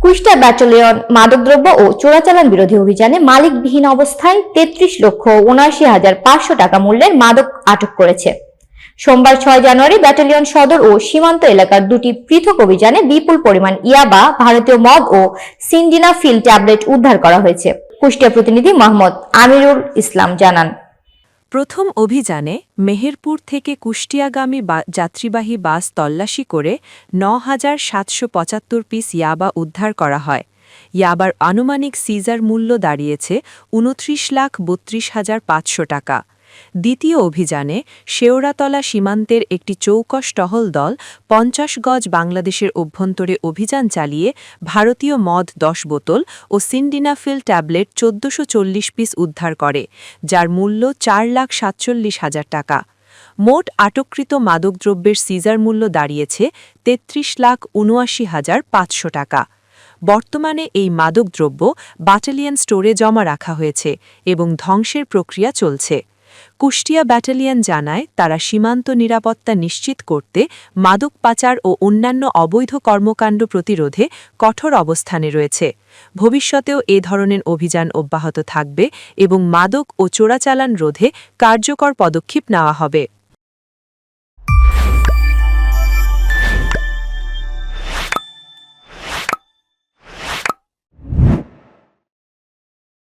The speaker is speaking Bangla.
কুষ্টিয়া ব্যাটালিয়ন মাদকদ্রব্য ও চোরাচালান বিরোধী অভিযানে মালিকবিহীন অবস্থায় 33,79,500 টাকা মূল্যের মাদক আটক করেছে। সোমবার 6 জানুয়ারি ব্যাটালিয়ন সদর ও সীমান্ত এলাকার দুটি পৃথক অভিযানে বিপুল পরিমাণ ইয়াবা, ভারতীয় মদ ও সিনডিনাফিল ট্যাবলেট উদ্ধার করা হয়েছে। কুষ্টিয়া প্রতিনিধি মোহাম্মদ আমিরুল ইসলাম জানান, প্রথম অভিযানে মেহেরপুর থেকে কুষ্টিয়াগামী যাত্রীবাহী বাস তল্লাশি করে ৯,৭৭৫ পিস ইয়াবা উদ্ধার করা হয়। ইয়াবার আনুমানিক সিজার মূল্য দাঁড়িয়েছে ২৯,৩২,৫০০ টাকা। দ্বিতীয় অভিযানে শেওড়াতলা সীমান্তের একটি চৌকস টহল দল ৫০ গজ বাংলাদেশের অভ্যন্তরে অভিযান চালিয়ে ভারতীয় মদ ১০ বোতল ও সিনডিনাফিল ট্যাবলেট ১৪৪০ পিস উদ্ধার করে, যার মূল্য ৪,৪৭,০০০ টাকা। মোট আটককৃত মাদকদ্রব্যের সিজার মূল্য দাঁড়িয়েছে ৩৩,৭৯,৫০০ টাকা। বর্তমানে এই মাদকদ্রব্য ব্যাটালিয়ন স্টোরে জমা রাখা হয়েছে এবং ধ্বংসের প্রক্রিয়া চলছে। কুষ্টিয়া ব্যাটালিয়ন জানায়, তারা সীমান্ত নিরাপত্তা নিশ্চিত করতে মাদক পাচার ও অন্যান্য অবৈধ কর্মকাণ্ড প্রতিরোধে কঠোর অবস্থানে রয়েছে। ভবিষ্যতেও এ ধরনের অভিযান অব্যাহত থাকবে এবং মাদক ও চোরাচালান রোধে কার্যকর পদক্ষেপ নেওয়া হবে।